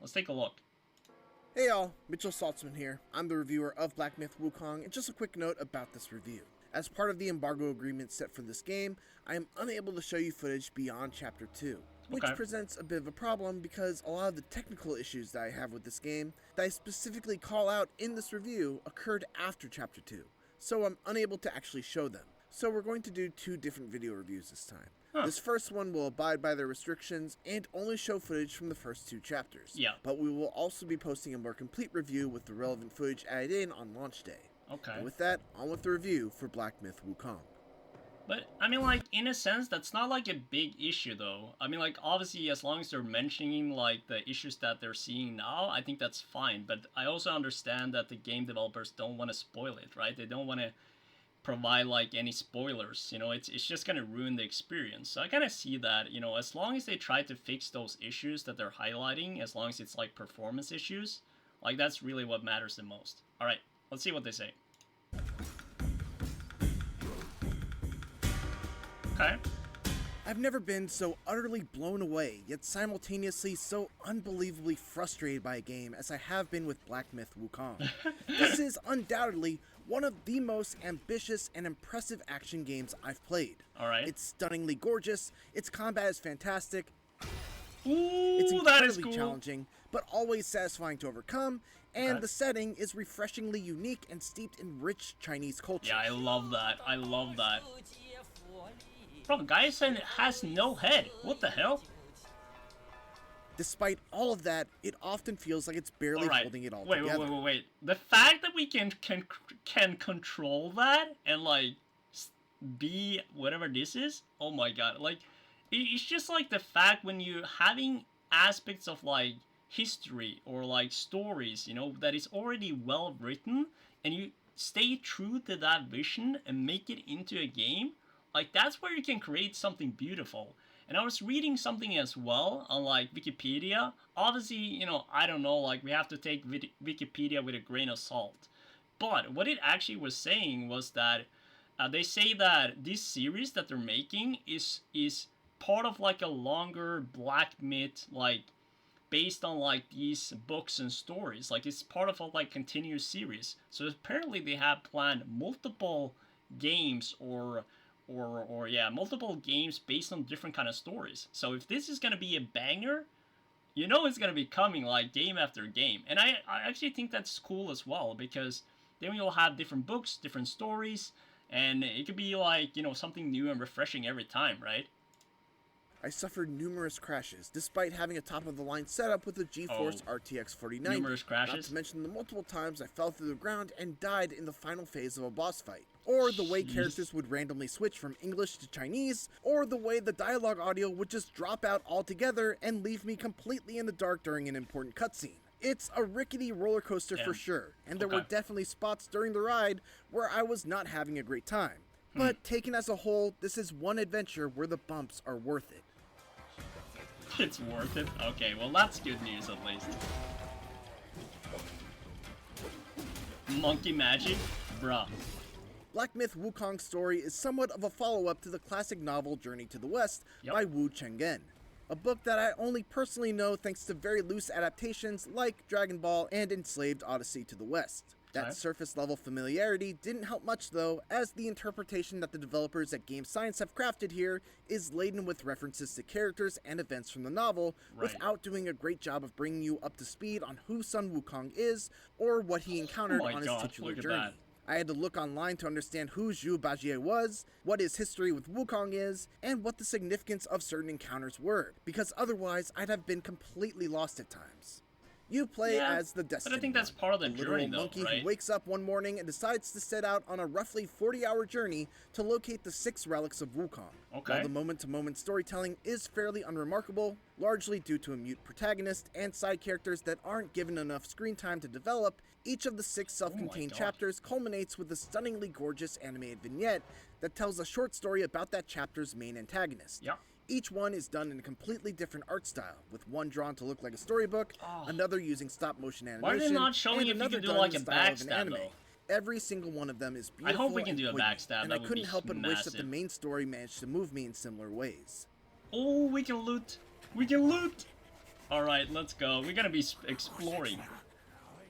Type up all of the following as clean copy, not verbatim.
Let's take a look. Hey y'all, Mitchell Saltzman here. I'm the reviewer of Black Myth Wukong, and just a quick note about this review. As part of the embargo agreement set for this game, I am unable to show you footage beyond Chapter 2, which presents a bit of a problem because a lot of the technical issues that I have with this game that I specifically call out in this review occurred after Chapter 2, so I'm unable to actually show them. So we're going to do 2 different video reviews this time. This first one will abide by the restrictions and only show footage from the first 2 chapters. Yeah. But we will also be posting a more complete review with the relevant footage added in on launch day. Okay. And with that, on with the review for Black Myth Wukong. But, I mean, like, in a sense, that's not, like, a big issue, though. I mean, like, obviously, as long as they're mentioning, like, the issues that they're seeing now, I think that's fine. But I also understand that the game developers don't want to spoil it, right? They don't want to provide, like, any spoilers, you know? It's just going to ruin the experience. So I kind of see that, you know, as long as they try to fix those issues that they're highlighting, as long as it's, like, performance issues, like, that's really what matters the most. All right, let's see what they say. Okay. I've never been so utterly blown away, yet simultaneously so unbelievably frustrated by a game as I have been with Black Myth Wukong. This is undoubtedly one of the most ambitious and impressive action games I've played. Alright. It's stunningly gorgeous, its combat is fantastic, Ooh, it's that is incredibly cool. challenging, but always satisfying to overcome, and the setting is refreshingly unique and steeped in rich Chinese culture. Yeah, I love that. I love that. Bro, the guy said it has no head. What the hell? Despite all of that, it often feels like it's barely holding it all together. Wait. The fact that we can control that and, like, be whatever this is, oh my god. Like, it's just like the fact when you're having aspects of, like, history or, like, stories, you know, that is already well written, and you stay true to that vision and make it into a game. Like, that's where you can create something beautiful. And I was reading something as well on, like, Wikipedia. Obviously, you know, I don't know, like, we have to take Wikipedia with a grain of salt. But what it actually was saying was that they say that this series that they're making is part of, like, a longer Black Myth, like, based on, like, these books and stories. Like, it's part of a, like, continuous series. So apparently they have planned multiple games or yeah, multiple games based on different kind of stories. So if this is gonna be a banger, you know it's gonna be coming, like, game after game. And I actually think that's cool as well, because then you'll have different books, different stories, and it could be, like, you know, something new and refreshing every time, right? I suffered numerous crashes, despite having a top-of-the-line setup with a GeForce RTX 4090. Numerous crashes? Not to mention the multiple times I fell through the ground and died in the final phase of a boss fight. Or the way characters would randomly switch from English to Chinese, or the way the dialogue audio would just drop out altogether and leave me completely in the dark during an important cutscene. It's a rickety roller coaster for sure, and there were definitely spots during the ride where I was not having a great time. But taken as a whole, this is one adventure where the bumps are worth it. It's worth it? Okay, well, that's good news at least. Monkey magic? Bruh. Black Myth Wukong's story is somewhat of a follow-up to the classic novel Journey to the West by Wu Chenggen, a book that I only personally know thanks to very loose adaptations like Dragon Ball and Enslaved Odyssey to the West. That surface-level familiarity didn't help much though, as the interpretation that the developers at Game Science have crafted here is laden with references to characters and events from the novel, without doing a great job of bringing you up to speed on who Sun Wukong is, or what he encountered on his titular journey. I had to look online to understand who Zhu Bajie was, what his history with Wukong is, and what the significance of certain encounters were, because otherwise I'd have been completely lost at times. You play as the Destined One, but I think that's part of the journey, though, monkey right? who wakes up one morning and decides to set out on a roughly 40-hour journey to locate the 6 relics of Wukong. While the moment-to-moment storytelling is fairly unremarkable, largely due to a mute protagonist and side characters that aren't given enough screen time to develop, each of the 6 self-contained chapters culminates with a stunningly gorgeous animated vignette that tells a short story about that chapter's main antagonist. Each one is done in a completely different art style, with one drawn to look like a storybook, another using stop-motion animation, why are they not showing if you can do, like, a backstab, though? Every single one of them is beautiful. I hope we can do a backstab. And I couldn't help but wish that the main story managed to move me in similar ways. Oh, we can loot! We can loot! Alright, let's go. We're gonna be exploring.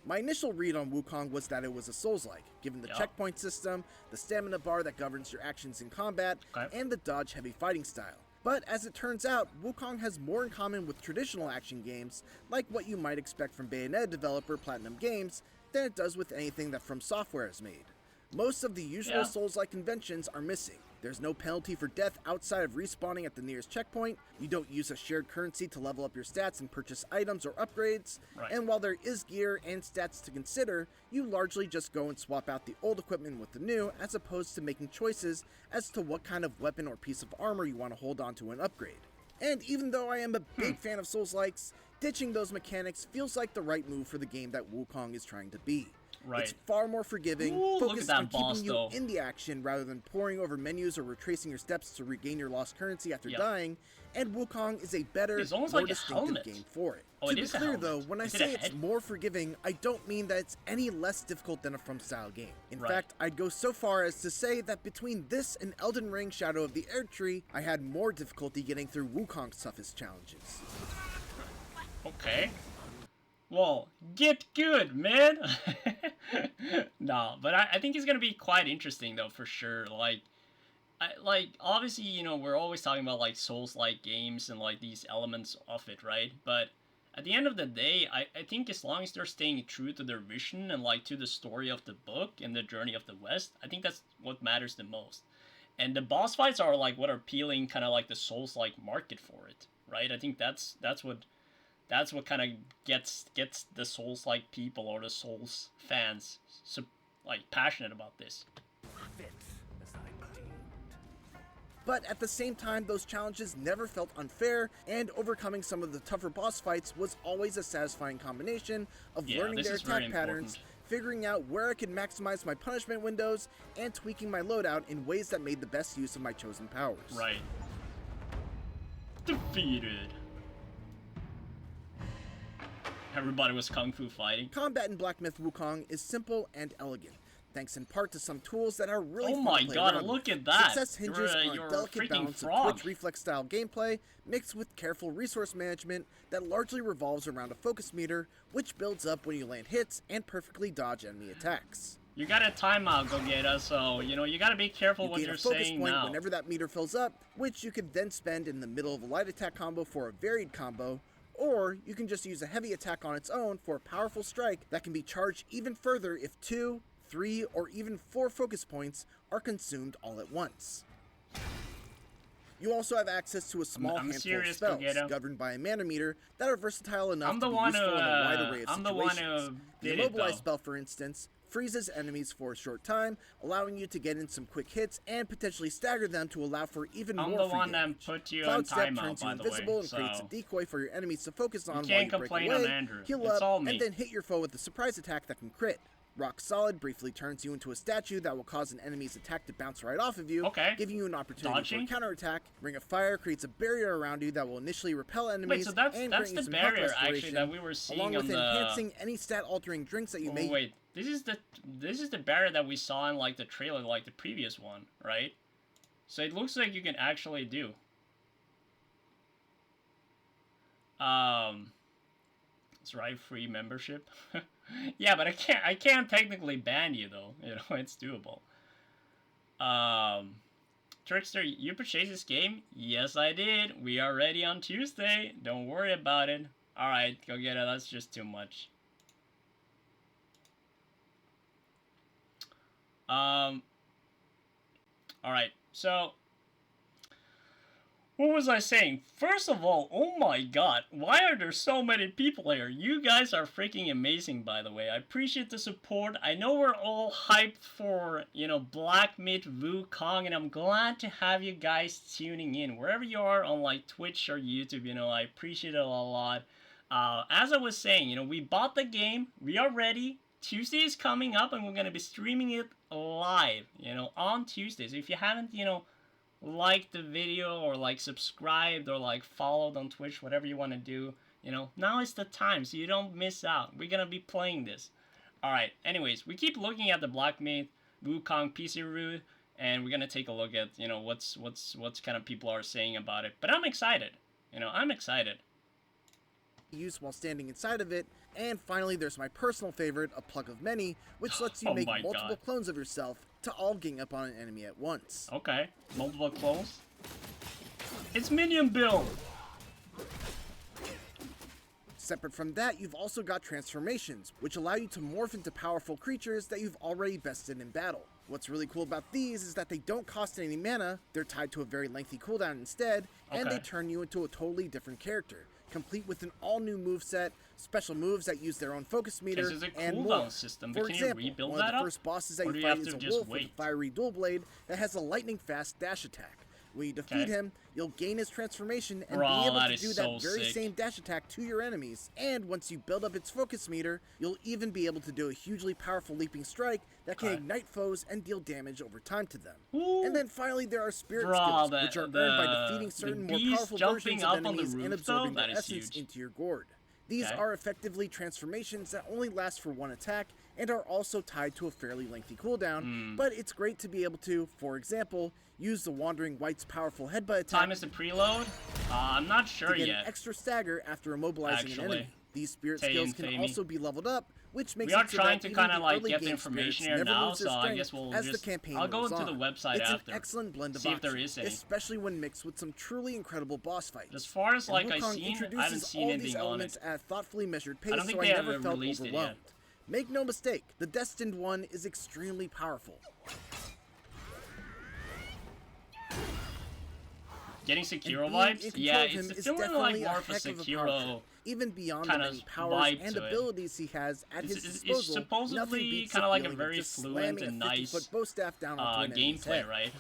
My initial read on Wukong was that it was a Souls-like, given the checkpoint system, the stamina bar that governs your actions in combat, and the dodge-heavy fighting style. But as it turns out, Wukong has more in common with traditional action games, like what you might expect from Bayonetta developer Platinum Games, than it does with anything that From Software has made. Most of the usual Souls-like conventions are missing. There's no penalty for death outside of respawning at the nearest checkpoint, you don't use a shared currency to level up your stats and purchase items or upgrades, and while there is gear and stats to consider, you largely just go and swap out the old equipment with the new, as opposed to making choices as to what kind of weapon or piece of armor you want to hold on to and upgrade. And even though I am a big fan of Souls-likes, ditching those mechanics feels like the right move for the game that Wukong is trying to be. It's far more forgiving, focused on keeping you in the action rather than poring over menus or retracing your steps to regain your lost currency after dying, and Wukong is a better, more distinctive game for it. To be clear though, when I say it's more forgiving, I don't mean that it's any less difficult than a From-style game. In fact, I'd go so far as to say that between this and Elden Ring Shadow of the Erdtree, I had more difficulty getting through Wukong's toughest challenges. Okay. Well, get good, man! No, but I think it's gonna be quite interesting, though, for sure. Like, obviously, you know, we're always talking about, like, Souls-like games and, like, these elements of it, right? But at the end of the day, I think as long as they're staying true to their vision and, like, to the story of the book and the journey of the West, I think that's what matters the most. And the boss fights are, like, what are appealing, kind of like the Souls-like market for it, right? I think that's what kind of gets the Souls-like people or the Souls fans so, like, passionate about this. But at the same time, those challenges never felt unfair, and overcoming some of the tougher boss fights was always a satisfying combination of learning their attack patterns, figuring out where I could maximize my punishment windows, and tweaking my loadout in ways that made the best use of my chosen powers. Right. Defeated. Everybody was kung fu fighting. Combat in Black Myth Wukong is simple and elegant, thanks in part to some tools that are really fun to play god, around look with. at that! Success hinges on a delicate balance of quick reflex-style gameplay mixed with careful resource management that largely revolves around a focus meter, which builds up when you land hits and perfectly dodge enemy attacks. You got a timeout, Gogeta, so, you know, you gotta be careful what you're saying now. Whenever that meter fills up, which you could then spend in the middle of a light attack combo for a varied combo, or you can just use a heavy attack on its own for a powerful strike that can be charged even further if 2, 3, or even 4 focus points are consumed all at once. You also have access to a small handful of spells, governed by a mana meter, that are versatile enough to be useful in a wide array of situations. The Immobilize spell, for instance, freezes enemies for a short time, allowing you to get in some quick hits and potentially stagger them to allow for even more free damage. I'm the one that put you on timeout, by the way, invisible and creates a decoy for your enemies to focus on while you break away, heal up, and then hit your foe with a surprise attack that can crit. Rock Solid briefly turns you into a statue that will cause an enemy's attack to bounce right off of you, giving you an opportunity for a counterattack. Ring of Fire creates a barrier around you that will initially repel enemies and grant you some health restoration, that we were seeing along with on enhancing any stat-altering drinks that you may... Wait, this is the barrier that we saw in, like, the trailer, like the previous one, right? So it looks like you can actually do. That's right, free membership. Yeah, but I can't technically ban you though. You know, it's doable. Trickster, you purchased this game? Yes, I did. We are ready on Tuesday. Don't worry about it. Alright, go get it. That's just too much. Alright, so what was I saying? First of all, oh my god, why are there so many people here? You guys are freaking amazing, by the way. I appreciate the support. I know we're all hyped for, you know, Black Myth Wukong, and I'm glad to have you guys tuning in. Wherever you are on, like, Twitch or YouTube, you know, I appreciate it a lot. As I was saying, you know, we bought the game. We are ready. Tuesday is coming up, and we're going to be streaming it live, you know, on Tuesday. So if you haven't, you know, liked the video or like subscribed or like followed on Twitch, whatever you want to do, you know, now is the time so you don't miss out. We're gonna be playing this. Alright, anyways, we keep looking at the Black Myth Wukong PC route, and we're gonna take a look at, you know, what's kind of people are saying about it. But I'm excited. You know, I'm excited. use while standing inside of it, and finally there's my personal favorite, a plug of many, which lets you make multiple clones of yourself to all gang up on an enemy at once. Okay, multiple clones. It's minion build! Separate from that, you've also got transformations, which allow you to morph into powerful creatures that you've already bested in battle. What's really cool about these is that they don't cost any mana, they're tied to a very lengthy cooldown instead, and they turn you into a totally different character, complete with an all-new moveset, special moves that use their own focus meter, and more. System, For example, one of the first bosses that you fight is a wolf with a fiery dual blade that has a lightning-fast dash attack. When you defeat him, you'll gain his transformation and be able to do that very same dash attack to your enemies. And once you build up its focus meter, you'll even be able to do a hugely powerful leaping strike that can ignite foes and deal damage over time to them. And then finally there are spirit skills, which are earned by defeating certain more powerful versions of enemies and absorbing their essence into your gourd. These are effectively transformations that only last for one attack and are also tied to a fairly lengthy cooldown, but it's great to be able to, for example, use the Wandering White's powerful headbutt attack. Time is to preload? I'm not sure to get yet. an extra stagger after immobilizing an enemy. These spirit skills can also be leveled up, which makes it so that even the early game spirits never lose their strength as the campaign rolls on. I'll go into the website it's after. An excellent blend of options, especially when mixed with some truly incredible boss fights. As far as like Wukong I haven't seen anything on it. At a thoughtfully measured pace, so I never felt overwhelmed. Make no mistake, the Destined One is extremely powerful. Getting SEKIRO vibes? Yeah, it's feeling like more of a SEKIRO even beyond the many powers and abilities he has at his disposal. It's supposedly kind of like a very fluent and nice gameplay, right?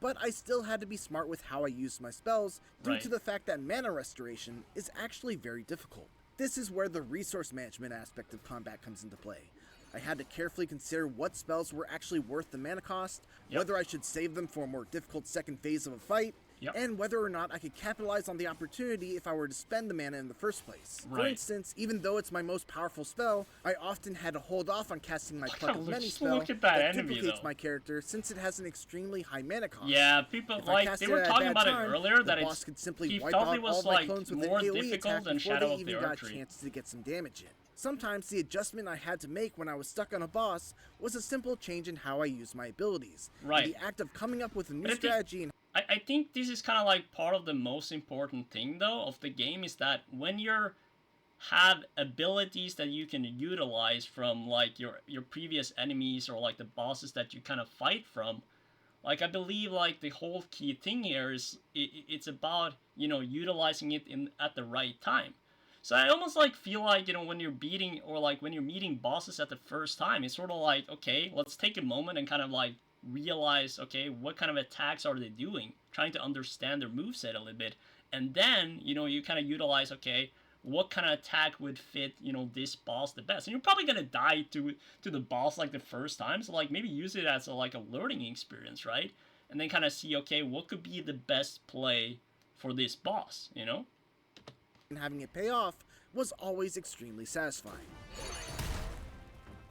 But I still had to be smart with how I used my spells due to the fact that mana restoration is actually very difficult. This is where the resource management aspect of combat comes into play. I had to carefully consider what spells were actually worth the mana cost, whether I should save them for a more difficult second phase of a fight, and whether or not I could capitalize on the opportunity if I were to spend the mana in the first place. For instance, even though it's my most powerful spell, I often had to hold off on casting my Pluck of Many spell that duplicates my character since it has an extremely high mana cost. Yeah, people they were talking about it earlier that boss could simply he wipe felt out it was all my like clones with more an AoE difficult attack than before Shadow they of the even got a Erdtree. chance to get some damage in. Sometimes the adjustment I had to make when I was stuck on a boss was a simple change in how I used my abilities. The act of coming up with a new strategy and I think this is kind of like part of the most important thing though of the game is that when you have abilities that you can utilize from like your previous enemies or like the bosses that you kind of fight from, like I believe like the whole key thing here is it's about, you know, utilizing it at the right time. So I almost like feel like, you know, when you're beating or like when you're meeting bosses at the first time, it's sort of like, okay, let's take a moment and kind of like realize, okay, what kind of attacks are they doing? Trying to understand their moveset a little bit. And then, you know, you kind of utilize, okay, what kind of attack would fit, you know, this boss the best? And you're probably going to die to the boss like the first time. So like maybe use it as like a learning experience, right? And then kind of see, okay, what could be the best play for this boss, you know? And having it pay off was always extremely satisfying.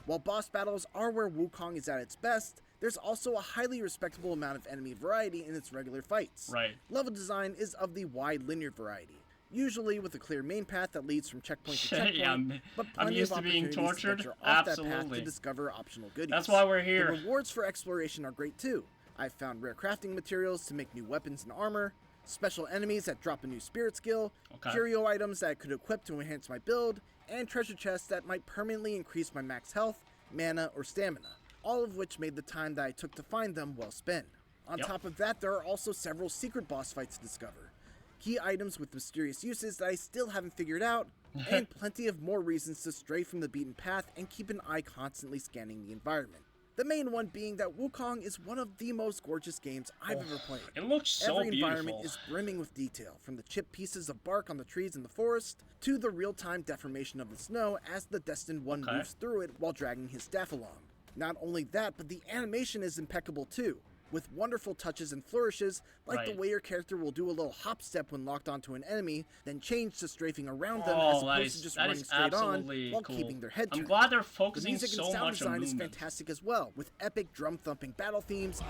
While boss battles are where Wukong is at its best, there's also a highly respectable amount of enemy variety in its regular fights. Level design is of the wide linear variety, usually with a clear main path that leads from checkpoint to checkpoint, but plenty of opportunities to venture off that path to discover optional goodies. That's why we're here. The rewards for exploration are great too. I've found rare crafting materials to make new weapons and armor, special enemies that drop a new spirit skill, curio items that I could equip to enhance my build, and treasure chests that might permanently increase my max health, mana, or stamina, all of which made the time that I took to find them well spent. On top of that, there are also several secret boss fights to discover, key items with mysterious uses that I still haven't figured out, and plenty of more reasons to stray from the beaten path and keep an eye constantly scanning the environment. The main one being that Wukong is one of the most gorgeous games I've ever played. It looks so Every beautiful. environment is brimming with detail, from the chipped pieces of bark on the trees in the forest, to the real-time deformation of the snow as the Destined One moves through it while dragging his staff along. Not only that, but the animation is impeccable too, with wonderful touches and flourishes, like the way your character will do a little hop step when locked onto an enemy, then change to strafing around them as opposed to just running straight on while keeping their head turned. I'm glad they're focusing the music so and sound much on design is movement. fantastic as well, with epic drum-thumping battle themes.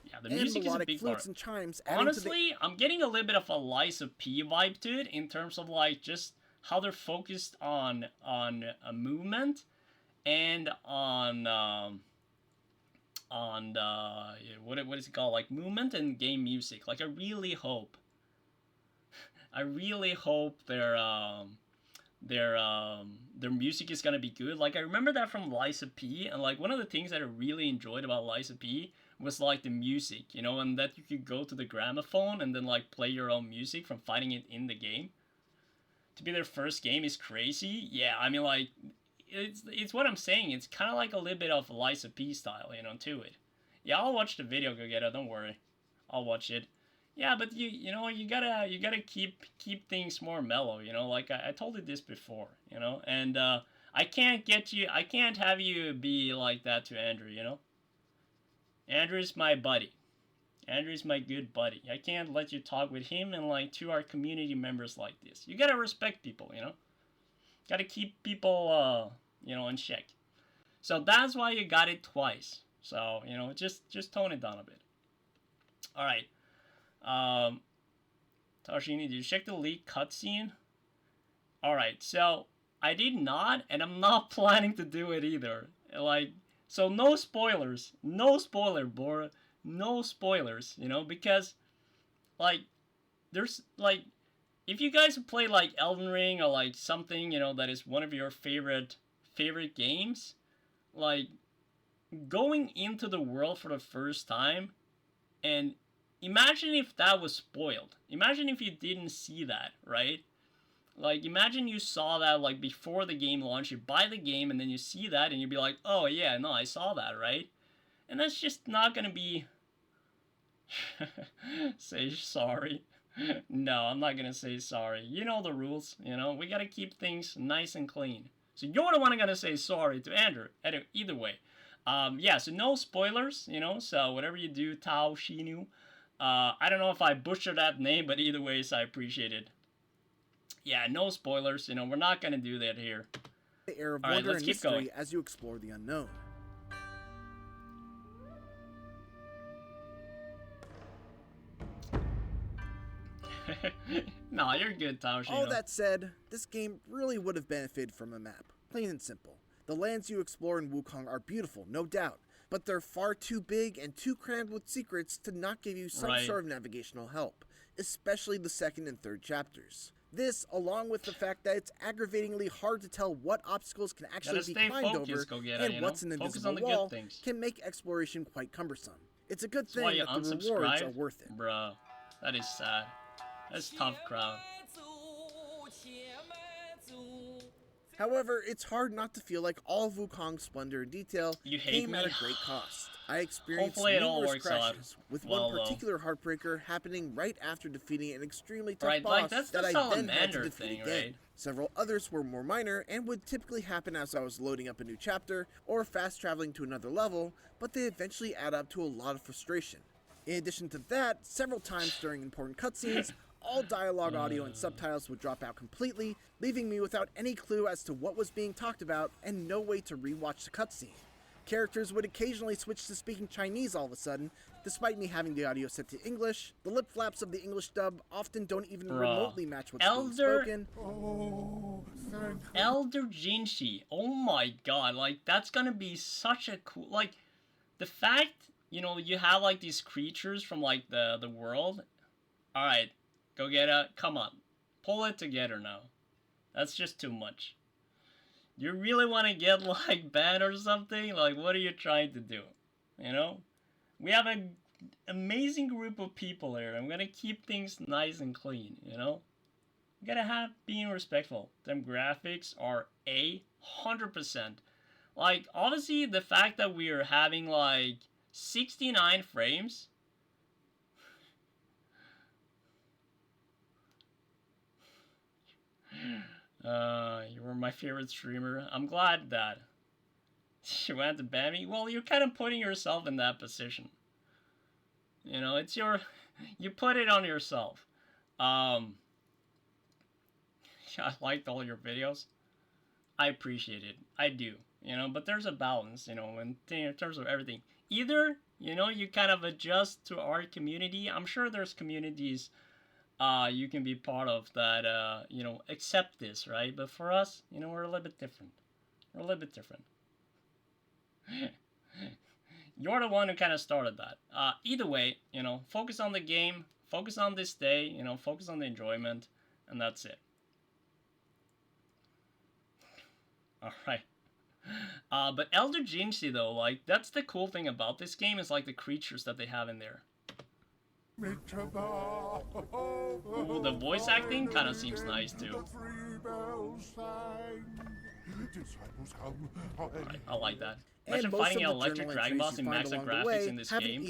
Yeah, the and music is a melodic big flutes part. and chimes. Honestly, I'm getting a little bit of a Lies of P vibe to it in terms of like just how they're focused on a movement and on what is it called, like movement and game music. Like I really hope their music is gonna be good. Like I remember that from Lies of P, and like one of the things that I really enjoyed about Lies of P was like the music, you know, and that you could go to the gramophone and then like play your own music from finding it in the game. To be their first game is crazy. Yeah, I mean like it's what I'm saying. It's kind of like a little bit of Lies of P style, you know, to it. Yeah, I'll watch the video, go get it. Don't worry, I'll watch it. Yeah, but you know you gotta keep things more mellow. You know, like I told you this before. You know, and I can't have you be like that to Andrew. You know, Andrew's my buddy. Andrew's my good buddy. I can't let you talk with him and like to our community members like this. You gotta respect people. You know, gotta keep people you know in check. So that's why you got it twice. So you know, just tone it down a bit. All right. Tashini, did you check the leaked cutscene? Alright, so I did not, and I'm not planning to do it either. Like, so no spoilers. No spoiler, Bora. No spoilers, you know, because, like, there's, like, if you guys have played, like, Elden Ring or, like, something, you know, that is one of your favorite games, like, going into the world for the first time, and imagine if that was spoiled. Imagine if you didn't see that, right? Like, imagine you saw that, like, before the game launched. You buy the game, and then you see that, and you'd be like, oh, yeah, no, I saw that, right? And that's just not gonna be... Say sorry. No, I'm not gonna say sorry. You know the rules, you know? We gotta keep things nice and clean. So you're the one gonna say sorry to Andrew. Either way. Yeah, so no spoilers, you know? So whatever you do, Tao Shinu. I don't know if I butchered that name, but either way, so I appreciate it. Yeah, no spoilers. You know, we're not going to do that here. The air of wonder and mystery as you explore the unknown. Nah, you're good, Tao. All that said, this game really would have benefited from a map. Plain and simple. The lands you explore in Wukong are beautiful, no doubt, but they're far too big and too crammed with secrets to not give you some sort of navigational help, especially the second and third chapters. This, along with the fact that it's aggravatingly hard to tell what obstacles can actually be climbed over and what's an invisible wall, can make exploration quite cumbersome. It's a good thing that the rewards are worth it. Bruh, that is sad. That's tough crowd. However, it's hard not to feel like all of Wukong's splendor and detail came at a great cost. I experienced numerous crashes, with one particular heartbreaker happening right after defeating an extremely tough boss that I then had to defeat again. Right? Several others were more minor and would typically happen as I was loading up a new chapter or fast traveling to another level, but they eventually add up to a lot of frustration. In addition to that, several times during important cutscenes, all dialogue, audio, and subtitles would drop out completely, leaving me without any clue as to what was being talked about and no way to rewatch the cutscene. Characters would occasionally switch to speaking Chinese all of a sudden, despite me having the audio set to English. The lip flaps of the English dub often don't even remotely match what's being spoken. Elder Jinshi, oh my god, like, that's gonna be such a cool, like, the fact, you know, you have, like, these creatures from, like, the world. Alright. Go get it. Come on. Pull it together now. That's just too much. You really want to get, like, banned or something? Like, what are you trying to do? You know? We have an amazing group of people here. I'm gonna keep things nice and clean, you know? You gotta have being respectful. Them graphics are 100%. Like, obviously, the fact that we are having, like, 69 frames... you were my favorite streamer. I'm glad that you went to ban me. Well, you're kind of putting yourself in that position. You know, it's your... You put it on yourself. I liked all your videos. I appreciate it. I do. You know, but there's a balance, you know, in terms of everything. Either You know, you kind of adjust to our community. I'm sure there's communities you can be part of that, you know, accept this, right? But for us, you know, we're a little bit different. We're a little bit different. You're the one who kind of started that. Either way, you know, focus on the game, focus on this day, you know, focus on the enjoyment, and that's it. Alright. But Elder Jinxie, though, like, that's the cool thing about this game is, like, the creatures that they have in there. Ooh, the voice acting kind of seems nice, too. I like that. Imagine fighting an electric dragon boss in max graphics in this game.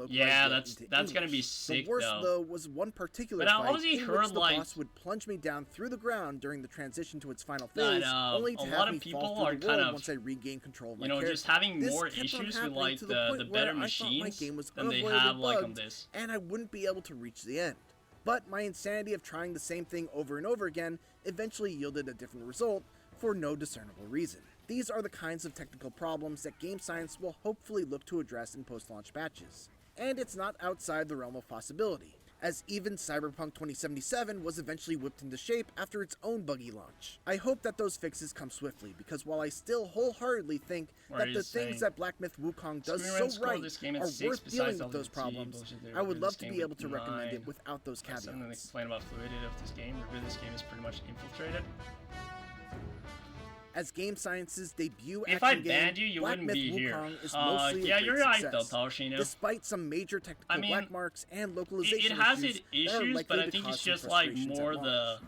Yeah, that's gonna be sick. The worst though was one particular but fight in which the like, boss would plunge me down through the ground during the transition to its final phase, only to have me fall through the world once I regain control of my character. Just having more issues with like the better machines than they have like on this, and I wouldn't be able to reach the end. But my insanity of trying the same thing over and over again eventually yielded a different result for no discernible reason. These are the kinds of technical problems that game science will hopefully look to address in post-launch patches. And it's not outside the realm of possibility, as even Cyberpunk 2077 was eventually whipped into shape after its own buggy launch. I hope that those fixes come swiftly, because while I still wholeheartedly think that the things that Black Myth Wukong does so right are worth dealing with those problems, I would love to be able to recommend it without those caveats. Something to complain about fluidity of this game. This game is pretty much infiltrated. As Game Science's debut if action I banned game, you Black wouldn't Myth be here. Wukong is mostly yeah, a great you're right success, though, Toshino. Despite some major technical black marks and localization it has issues, its issues, but I think it's just like more the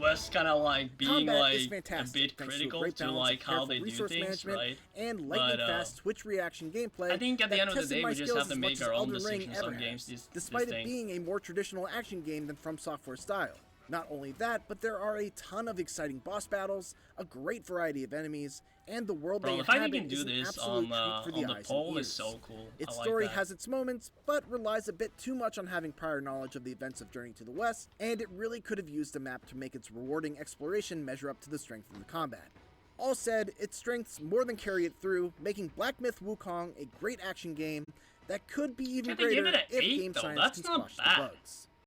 West kind of like being Combat like a bit critical to like how they do things, right? And lightning fast switch reaction gameplay. I think at the end of the day, we just have to make our own decisions on games. Despite it being a more traditional action game than From Software style. Not only that, but there are a ton of exciting boss battles, a great variety of enemies, and the world they inhabit is an absolute treat for the eyes and ears. Is so cool. Its story has its moments, but relies a bit too much on having prior knowledge of the events of Journey to the West, and it really could have used a map to make its rewarding exploration measure up to the strength of the combat. All said, its strengths more than carry it through, making Black Myth Wukong a great action game that could be even greater if Game Science can squash the bugs.